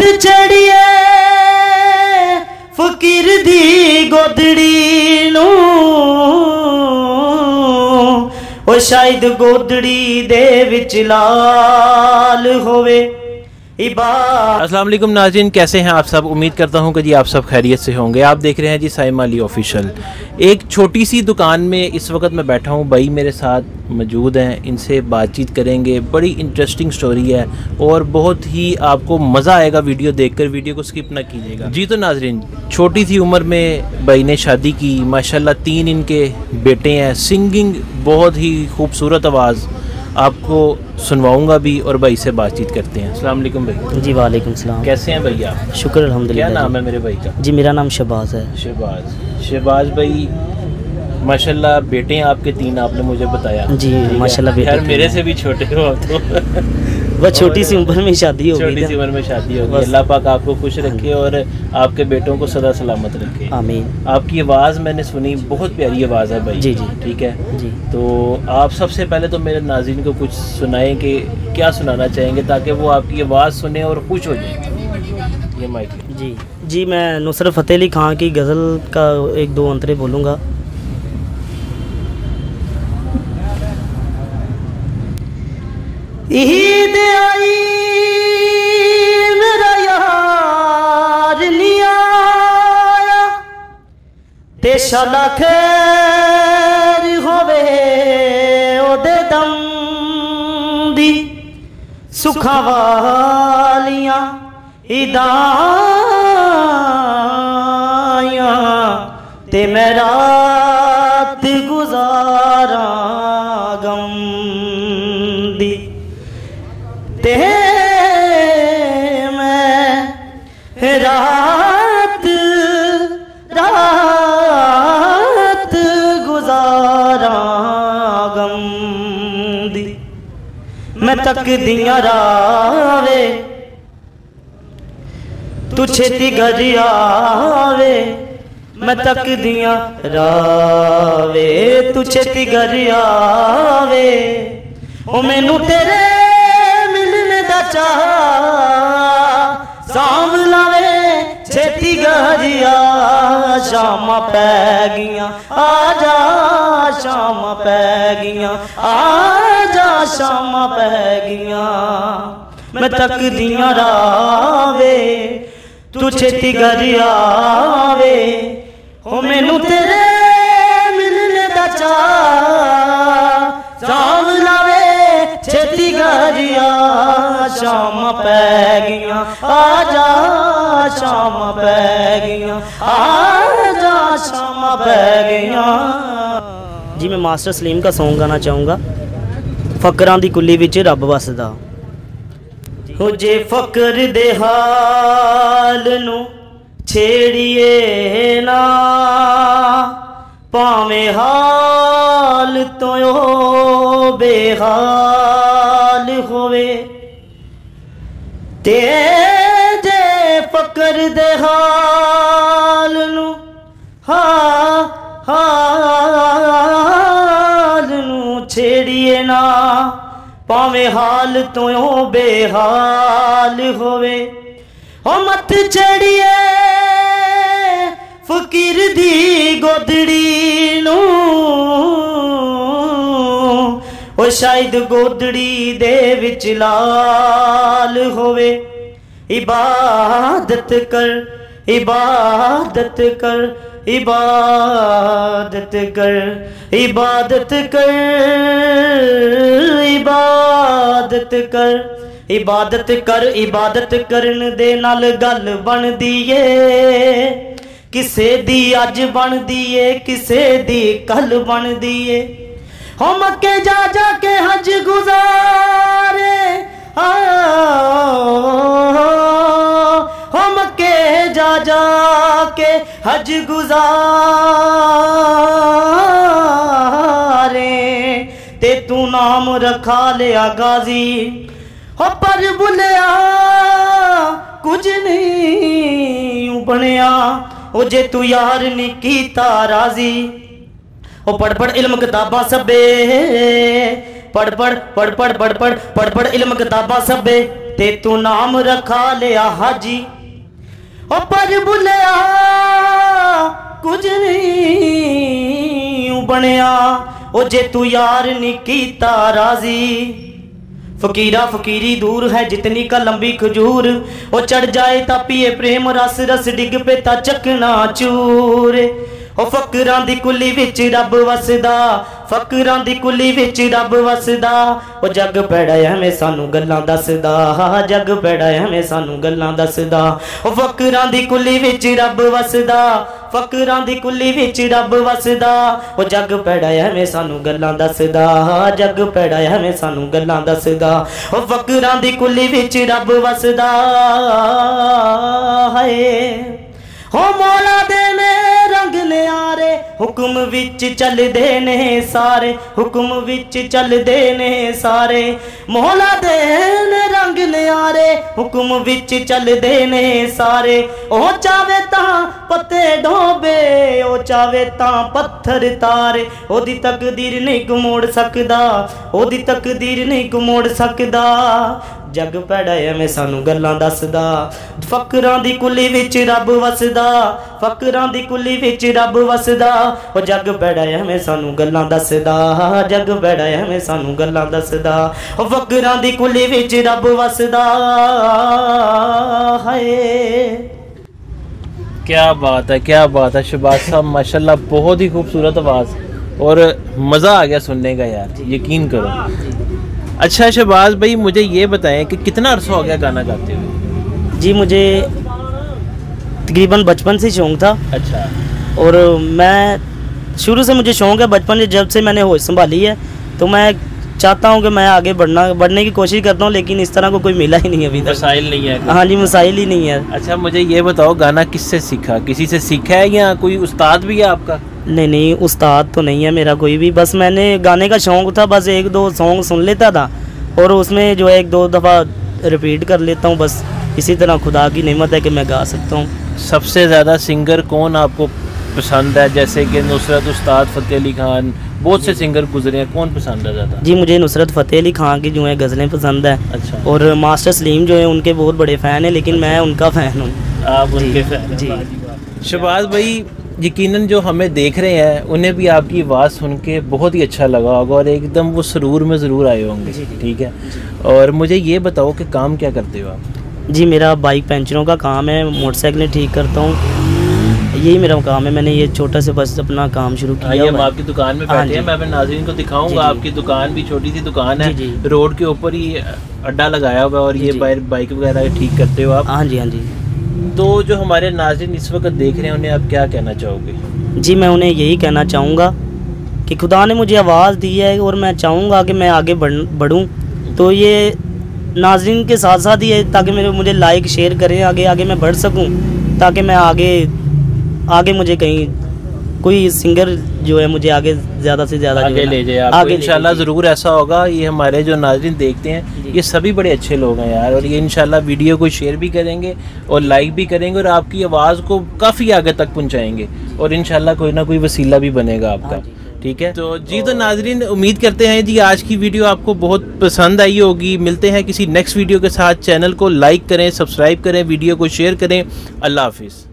मत चढ़िए फकीर दी गोदड़ी नू ओ शायद गोदड़ी दे विच लाल होवे। अस्सलाम वालेकुम नाज़रीन, कैसे हैं आप सब। उम्मीद करता हूं कि जी आप सब खैरियत से होंगे। आप देख रहे हैं जी साइमा अली ऑफिशियल। एक छोटी सी दुकान में इस वक्त मैं बैठा हूं, भाई मेरे साथ मौजूद हैं, इनसे बातचीत करेंगे। बड़ी इंटरेस्टिंग स्टोरी है और बहुत ही आपको मज़ा आएगा वीडियो देखकर, वीडियो को स्किप ना कीजिएगा जी। तो नाज़रीन, छोटी सी उम्र में भाई ने शादी की, माशाल्लाह 3 इनके बेटे हैं। सिंगिंग बहुत ही खूबसूरत आवाज़ आपको सुनवाऊंगा भी और भाई से बातचीत करते हैं। अस्सलाम वालेकुम भाई। जी वालेकुम सलाम। कैसे हैं भैया? शुक्र अल्हम्दुलिल्लाह। क्या नाम है मेरे भाई का? जी मेरा नाम शहबाज है। शहबाज भाई, माशाल्लाह बेटे हैं आपके 3, आपने मुझे बताया। जी माशाल्लाह बेटे। खैर मेरे से भी छोटे हो आप तो। बस छोटी सी उम्र में शादी हो गई। छोटी सी उम्र में शादी हो गई। अल्लाह पाक आपको खुश रखे और आपके बेटों को सदा सलामत रखे। आमीन। आपकी आवाज़ मैंने सुनी, बहुत प्यारी आवाज़ है भाई। जी जी ठीक है जी। तो आप सबसे पहले तो मेरे नाज़रीन को कुछ सुनाएं कि क्या सुनाना चाहेंगे ताकि वो आपकी आवाज़ सुने और खुश हो जाए। ये माइक। जी जी, मैं नुसरत फ़तेह अली खां की गज़ल का 1-2 अंतरे बोलूँगा। ईद आई मेरा यार नहीं आया ते शाला खैर होवे ओदे दम दी सुखा वालियां ईदां ते मैं रात गुजारा गम दी ते मैं रात गुजारा गम दी। मैं तक दियां रावे तू छेती घर आवे। मैं तक दियां रावे तू छेती घर आवे। ओ मैनू तेरे साम लावे छेती गरिया शामा पै गियां आजा शामा पै गियां आजा शामा पै गियां। मैं तक दियां रावे तू छेती गरिया आवे। हो मैनू तेरे मिलने दा चाऽ साम लावे छेती गरिया शाम पै गियां आजा शाम पै गियां आजा शाम पै गियां। जी मैं मास्टर सलीम का सॉन्ग गाना चाहूँगा, फकरां दी कुल्ली विच रब वसदा। हो जे फकर दे हाल नू छेड़िए ना भावें हाल तो बेहाल होवे ते जे फकर दे हाल नू हाल नू छेड़िए ना भावें हाल तो बेहाल होवे। हो मत चढ़िए फकीर दी गोदड़ी नू ओ शायद गोदड़ी दे विच लाल होवे। इबादत कर इबादत कर इबादत कर इबादत कर इबादत कर इबादत कर। इबादत करन दे नाल गल बनदी ए, किसे दी अज बनदी ए किसे दी कल बनदी ए। हो मक्के जा जा के हज गुजारे हो मक्के जा जा के हज गुजारे ते तू नाम रखा लिया गाजी। हो पर बुलिया कुछ नहीं बनया ओ जे तू यार नहीं कीता राजी। ओ पढ़ पढ़ इल्म किताबां सबे पढ़ पढ़ पढ़ पढ़ पढ़ पढ़ पढ़ पढ़ इल्म किताबां सबे ते तू नाम रखा लिया हाजी। ओ पर बुलिया कुछ नहीं बनया, ओ जे तू यार नहीं कीता राजी। फकीरा फकीरी दूर है जितनी का लंबी खजूर, ओ चढ़ जाए ता पिए प्रेम रस, रस डिग पे ता चकना चूर। ओ फकरां दी कुली विच रब वसदा, फकरां दी कुली विच रब वसदा। ओ जग पैड़ा हमें सानू गल्लां दसदा, जग पैड़ा हमें सानू गल्लां दसदा। ओ फकरां दी कुली विच रब वसदा, फकरां दी कुली विच रब वसदा। ओ जग पैड़ा हमें सानू गल्लां दसदा, जग पैड़ा हमें सानू गल्लां दसदा। ओ फकरां दी कुली विच रब वसदा। हाय हो मौला दे ने रंग न्यारे, हुक्म विच चलदे ने सारे, हुक्म विच चलदे ने सारे। मौला दे ने रंग न्यारे, हुक्म विच चलदे ने सारे। ओ चावे तां पत्ते डोबे, ओ चावे तां पत्थर तारे। ओदी तकदीर नहीं को मोड़ सकदा, ओदी तकदीर नहीं को मोड़ सकदा। जग पैड़ा हमें सानू गल्लां दसदा, फकरां दी कुली विच रब वसदा, फकरां दी कुली विच रब वसदा। ओ जग पैड़ा हमें सानू गल्लां दसदा, जग पैड़ा हमें सानू गल्लां दसदा। ओ फकरां दी कुली विच रब वसदा। हाय क्या बात है, क्या बात है शहबाज साहब, माशाल्लाह बहुत ही खूबसूरत आवाज़, और मज़ा आ गया सुनने का यार, यकीन करो। अच्छा शहबाज भाई, मुझे ये बताएं कि कितना अरसा हो गया गाना गाते हुए? जी मुझे तकरीबन बचपन से शौक़ था। अच्छा। और मैं शुरू से मुझे शौक़ है, बचपन से जब से मैंने होश संभाली है, तो मैं चाहता हूँ कि मैं आगे बढ़ने की कोशिश करता हूँ, लेकिन इस तरह को कोई मिला ही नहीं अभी तक। मसाइल नहीं है? हाँ जी, मसाइल ही नहीं है। अच्छा मुझे ये बताओ, गाना किससे सीखा? किसी से सीखा है या कोई उस्ताद भी है आपका? नहीं नहीं, उस्ताद तो नहीं है मेरा कोई भी, बस मैंने गाने का शौक़ था, बस एक दो सॉन्ग सुन लेता था और उसमें जो है एक दो दफ़ा रिपीट कर लेता हूँ, बस इसी तरह खुदा की नेमत है कि मैं गा सकता हूँ। सबसे ज़्यादा सिंगर कौन आपको पसंद है? जैसे कि नुसरत उस्ताद, फ़तेह अली खान, बहुत से सिंगर गुजरे हैं, कौन पसंद है ज़्यादा? जी मुझे नुसरत फ़तेह अली खान की जो है गज़लें पसंद है। अच्छा। और मास्टर सलीम जो है उनके बहुत बड़े फ़ैन हैं, लेकिन मैं उनका फ़ैन हूँ। आप उनके फ़ैन? जी। शहबाज भाई, यकीनन जो हमें देख रहे हैं उन्हें भी आपकी आवाज़ सुन के बहुत ही अच्छा लगा होगा और एकदम वो सुरूर में ज़रूर आए होंगे। ठीक है। और मुझे ये बताओ कि काम क्या करते हो आप? जी मेरा बाइक पंचरों का काम है, मोटरसाइकिलें ठीक करता हूँ, यही मेरा काम है। मैंने ये छोटा से बस अपना काम शुरू किया। हम आपकी दुकान में बैठे हैं, मैं अपने नाज़रीन को दिखाऊंगा। आपकी दुकान भी छोटी सी दुकान है, रोड के ऊपर ही अड्डा लगाया हुआ है, और ये बाइक वगैरह ठीक करते हो आप? हाँ जी, हाँ जी। तो जो हमारे नाज़रीन इस वक्त देख रहे हैं उन्हें आप क्या कहना चाहोगे? जी मैं उन्हें यही कहना चाहूँगा कि खुदा ने मुझे आवाज़ दी है और मैं चाहूँगा कि मैं आगे बढ़ूँ, तो ये नाज़रीन के साथ साथ ही है, ताकि मुझे लाइक शेयर करें, आगे मैं बढ़ सकूँ, ताकि मैं आगे मुझे कहीं कोई सिंगर जो है मुझे आगे ज़्यादा से ज़्यादा आगे ले जाए। आगे इंशाल्लाह ज़रूर ऐसा होगा। ये हमारे जो नाज़रीन देखते हैं ये सभी बड़े अच्छे लोग हैं यार, और ये इंशाल्लाह वीडियो को शेयर भी करेंगे और लाइक भी करेंगे और आपकी आवाज़ को काफ़ी आगे तक पहुँचाएँगे, और इंशाल्लाह कोई ना कोई वसीला भी बनेगा आपका। ठीक है। तो जी, तो नाज़रीन उम्मीद करते हैं जी आज की वीडियो आपको बहुत पसंद आई होगी। मिलते हैं किसी नेक्स्ट वीडियो के साथ। चैनल को लाइक करें, सब्सक्राइब करें, वीडियो को शेयर करें। अल्लाह हाफिज़।